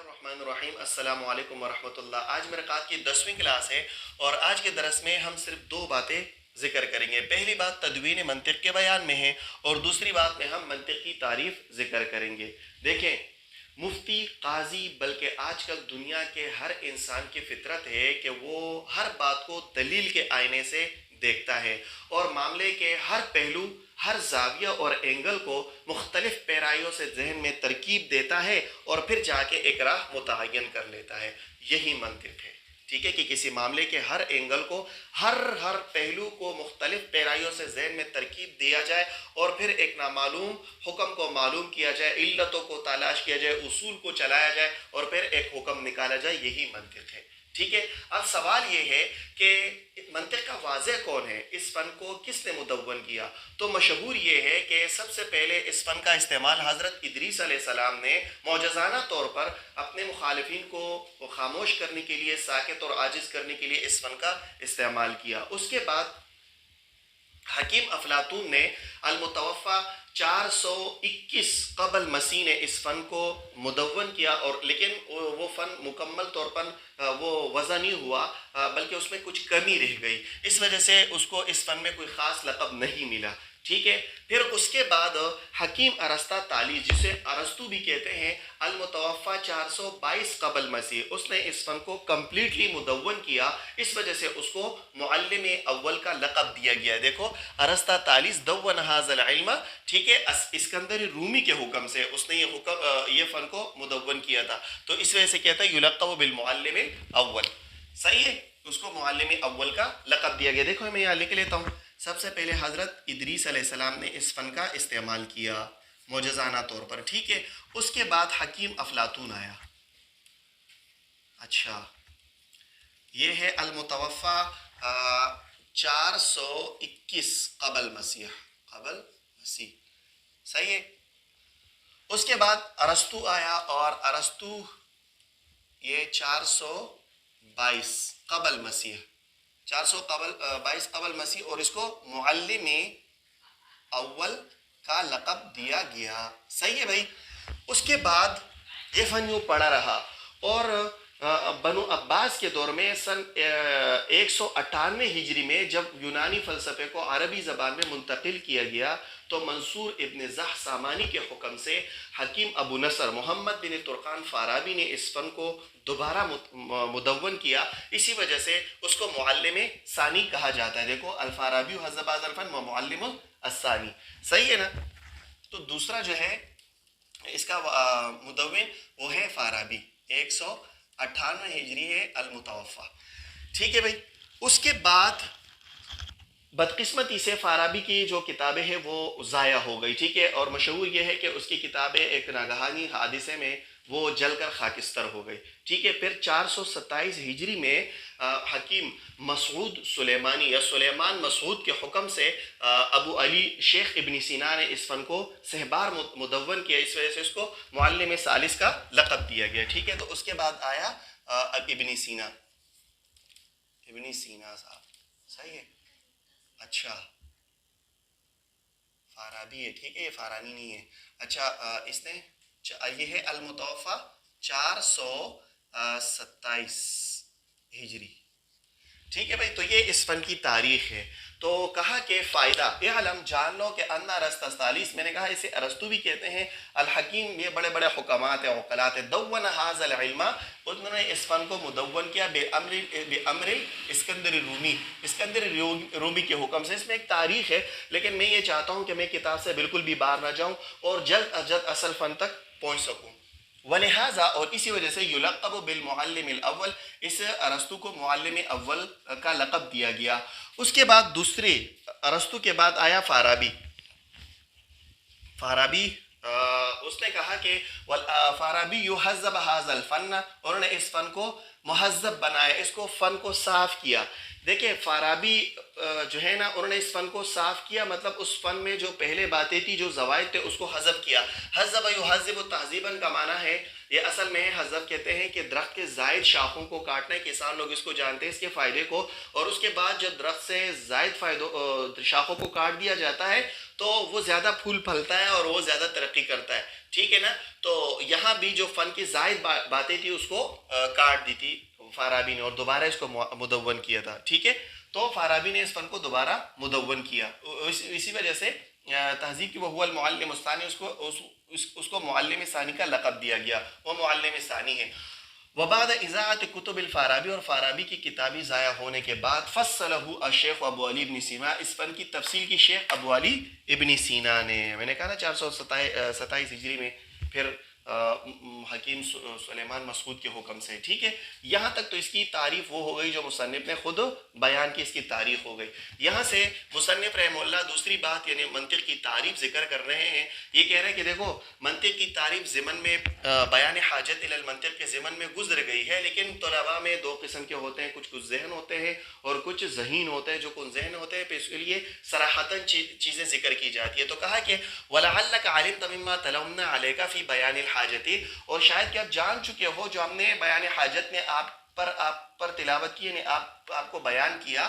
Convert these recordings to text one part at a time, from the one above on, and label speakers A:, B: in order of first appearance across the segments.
A: बिस्मिल्लाहिर्रहमानिर्रहीम। अस्सलामु अलैकुम वरहमतुल्लाह। आज मिरकात की 10वीं क्लास है और आज के दरस में हम सिर्फ दो बातें जिक्र करेंगे। पहली बात तदवीन मंतिक के बयान में है और दूसरी बात में हम मंतिक की तारीफ जिक्र करेंगे। देखें, मुफ्ती, काजी, बल्कि आजकल दुनिया के हर इंसान की फितरत है कि वो हर बात को दलील के आईने से देखता है और मामले के हर पहलू, हर जाविया और एंगल को मुख्तलिफ पैराइयों से जहन में तरकीब देता है और फिर जाके एक राह मुतय्यन कर लेता है। यही मंतिक है, ठीक है, कि किसी मामले के हर एंगल को, हर पहलू को मुख्तलिफ पैराइयों से जहन में तरकीब दिया जाए और फिर एक नामालूम हुक्म को मालूम किया जाए, इल्लतों को तलाश किया जाए, उसूल को चलाया जाए और फिर एक हुक्म निकाला जाए। यही मंतिक है, ठीक है। अब सवाल ये है कि मंतिक का वाज़े कौन है, इस फ़न को किसने मुदव्वन किया? तो मशहूर ये है कि सबसे पहले इस फ़न का इस्तेमाल हज़रत इदरीस अलैहिस्सलाम ने मौजज़ाना तौर पर अपने मुखालिफिन को खामोश करने के लिए, साकित और आजिज़ करने के लिए इस फ़न का इस्तेमाल किया। उसके बाद हकीम अफलातून ने अल-मुतवफ़ा 421 क़ब्ल मसीह ने इस फ़न को मुदव्वन किया और लेकिन वो फ़न मुकम्मल तौर पर वो वज़ा नहीं हुआ, बल्कि उसमें कुछ कमी रह गई। इस वजह से उसको इस फ़न में कोई ख़ास लक़ब नहीं मिला, ठीक है। फिर उसके बाद हकीम अरस्ता ताली, जिसे अरस्तु भी कहते हैं, अल-मुतवफ़ा 422 क़ब्ल मसीह, उसने इस फ़न को कम्प्लीटली मुदव्वन किया। इस वजह से उसको मुअल्लिम अव्वल का लक़ब दिया गया। देखो, अरस्ता तालिस दव्वन हाज़ल इल्म, ठीक है, इस्कंदर रूमी के हुक्म से उसने ये फ़न को मुदव्वन किया था, तो इस वजह से कहता है युलक़्क़बु बिल मुअल्लिम अव्वल। सही है, उसको मुअल्लिम अव्वल का लक़ब दिया गया। देखो, मैं यहाँ लिख लेता हूँ। सबसे पहले हज़रत इदरीस अलैहिस्सलाम ने इस फ़न का इस्तेमाल किया मौजज़ाना तौर पर, ठीक है। उसके बाद हकीम अफलातून आया। अच्छा, ये है अल-मुतवफ़ा 421 क़ब्ल मसीह, सही है। उसके बाद अरस्तु आया और अरस्तु ये 422 क़ब्ल मसीह, 422 क़ब्ल मसीह, और इसको मुअल्लिम अव्वल का लक़ब दिया गया। सही है भाई। उसके बाद ये फ़न यूँ पड़ा रहा और बनु अब्बास के दौर में सन 198 हिजरी में जब यूनानी फ़लसफ़े को अरबी ज़बान में मुंतकिल किया गया तो मंसूर इब्न ज़ह सामानी के हुक्म से हकीम अबू नसर मोहम्मद बिन तुर्कान फ़ाराबी ने इस फ़न को दोबारा मुदव्वन किया। इसी वजह से उसको मुअल्लिम सानी कहा जाता है। देखो, अल-फ़ाराबी हज़्ज़ब फ़न व मुअल्लिम अस्सानी, सही है ना। तो दूसरा जो है इसका मुदव्विन वो है फ़ाराबी, 198 हिजरी है अल-मुतवफ़ा, ठीक है भाई। उसके बाद बदकिस्मती से फ़ाराबी की जो किताबें हैं वो ज़ाया हो गई, ठीक है, और मशहूर ये है कि उसकी किताबें एक नागहानी हादिसे में वो जलकर खाकिस्तर हो गई, ठीक है। फिर 427 हिजरी में हकीम मसूद सुलेमानी या सुलेमान मसूद के हुक्म से अबू अली शेख इब्न सीना ने इस फ़न को सहबार मुदव्वन किया। इस वजह से इसको मुअल्लिम सालिस का लक़ब दिया गया, ठीक है। तो उसके बाद आया इब्न सीना साहब, सही है। अच्छा, फ़ाराबी है, ठीक है, ये फ़ारानी नहीं है। अच्छा, इसने ये है अल-मुतवफ़ा 427 हिजरी, ठीक है भाई। तो ये इस फ़न की तारीख़ है। तो कहा कि फ़ायदा ये हम जान लो कि अन्ना अरस्तालीस, मैंने कहा इसे अरस्तु भी कहते हैं, अल हकीम, ये बड़े बड़े हुक्मात हैं, उक़लात हैं, दव्वन हाज़ल इल्म, उन्होंने इस फ़न को मुदव्वन किया बेअम्रिल इस्कंदर रूमी, इस्कंदर रूमी के हुक्म से। इसमें एक तारीख़ है, लेकिन मैं ये चाहता हूँ कि मैं किताब से बिल्कुल भी बाहर ना जाऊँ और जल्द अज जल्द असल फ़न तक पहुँच सकूँ। वलिहाजा, और इसी वजह से युलक़्क़बु बिल मुअल्लिम अव्वल, इस अरस्तु को मुअल्लिम अव्वल का लक़ब दिया गया। उसके बाद दूसरे अरस्तु के बाद आया फ़ाराबी। उसने कहा कि फ़ाराबी युहज़्ज़ब हाज़ल फ़न, उन्होंने इस फ़न को मुहज़्ज़ब बनाया, इसको फ़न को साफ़ किया। देखिए, फ़ाराबी जो है ना, उन्होंने इस फ़न को साफ़ किया, मतलब उस फ़न में जो पहले बातें थी, जो ज़वाइद थे, उसको हज़ब किया। हज़ब युहज़्ज़िबु तहज़ीबन का माना है, ये असल में हज़ब कहते हैं कि दरख्त के ज़ायद शाखों को काटना है। किसान लोग इसको जानते हैं, इसके फ़ायदे को, और उसके बाद जब दरख्त से ज़ायद शाखों को काट दिया जाता है تو وہ زیادہ پھول پھلتا ہے اور وہ زیادہ ترقی کرتا ہے. ٹھیک ہے نا. تو یہاں بھی جو فن کی زائد باتیں تھی اس کو کاٹ دی تھی فارابی نے اور دوبارہ اس کو مدون کیا تھا. ٹھیک ہے. تو فارابی نے اس فن کو دوبارہ مدون کیا. اسی وجہ سے تہذیب کی وہ المعلم الثانی اس کو معلم ثانی کا لقب دیا گیا. وہ معلم ثانی ہے. وبعد اذاعت کتب الفارابی اور فارابی کی کتابی ضائع ہونے کے بعد فصلہ الشیخ ابو علی ابن سینا اس فن کی تفصیل کی شیخ ابو علی ابن سینا نے. میں نے کہا نا 427 ہجری میں پھر حکیم سلیمان مسعود کے حکم سے. ٹھیک ہے. یہاں تک تو اس کی تعریف وہ ہو گئی جو مصنف نے خود بیان کی, اس کی تعریف ہو گئی. یہاں سے مصنف رحمہ اللہ دوسری بات یعنی منطق کی تعریف ذکر کر رہے ہیں. یہ کہہ رہے ہیں کہ دیکھو منطق کی تعریف ضمن میں بیان حاجت الی المنطق کے ضمن میں گزر گئی ہے, لیکن طلباء میں دو قسم کے ہوتے ہیں, کچھ ذہن ہوتے ہیں اور کچھ ذہین ہوتے ہیں. جو کچھ ذہن ہوتے ہیں اس کے لیے صراحتاً چیزیں ذکر کی جاتی ہے. تو کہا کہ وَلَعَلَّكَ عَلِمْتَ مِمَّا تَلَوْنَا عَلَيْكَ فِي بَيَانِ الْحَاجَةِ, اور شاید کہ آپ جان چکے ہو جو ہم نے بیان حاجت میں آپ پر تلاوت کی, یعنی آپ کو بیان کیا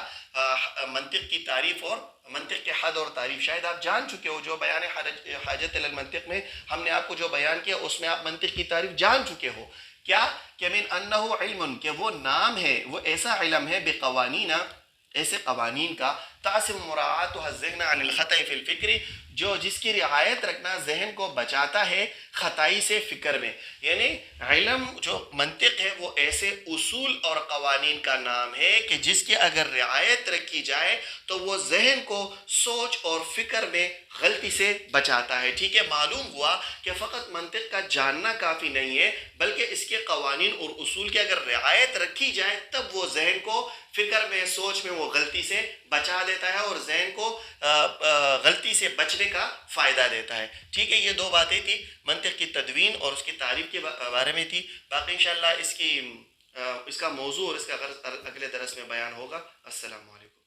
A: منطق کی تعریف اور منطق کے حد اور تعریف. شاید آپ جان چکے ہو جو بیان حاجت الی المنطق میں ہم نے آپ کو جو بیان کیا اس میں آپ منطق کی تعریف جان چکے ہو. کیا کہ من انہ علم, کہ وہ نام ہے, وہ ایسا علم ہے بقوانین, ایسے قوانین کا تعصم مراعاتها الذہن عن الخطأ فی الفکر, جو جس کی رعایت رکھنا ذہن کو بچاتا ہے خطائی سے فکر میں. یعنی علم جو منطق ہے وہ ایسے اصول اور قوانین کا نام ہے کہ جس کی اگر رعایت رکھی جائے تو وہ ذہن کو سوچ اور فکر میں غلطی سے بچاتا ہے. ٹھیک ہے. معلوم ہوا کہ فقط منطق کا جاننا کافی نہیں ہے بلکہ اس کے قوانین اور اصول کی اگر رعایت رکھی جائے تب وہ ذہن کو فکر میں سوچ میں وہ غلطی سے بچا دیتا ہے اور ذہن کو غلطی سے بچنے کا فائدہ دیتا ہے. ٹھیک ہے. یہ دو باتیں تھی منطق کی تدوین اور اس کی تعریف کے بارے میں تھی. باقی انشاءاللہ اس کا موضوع اور اس کا غرض اگلے درس میں بیان ہوگا. السلام علیکم.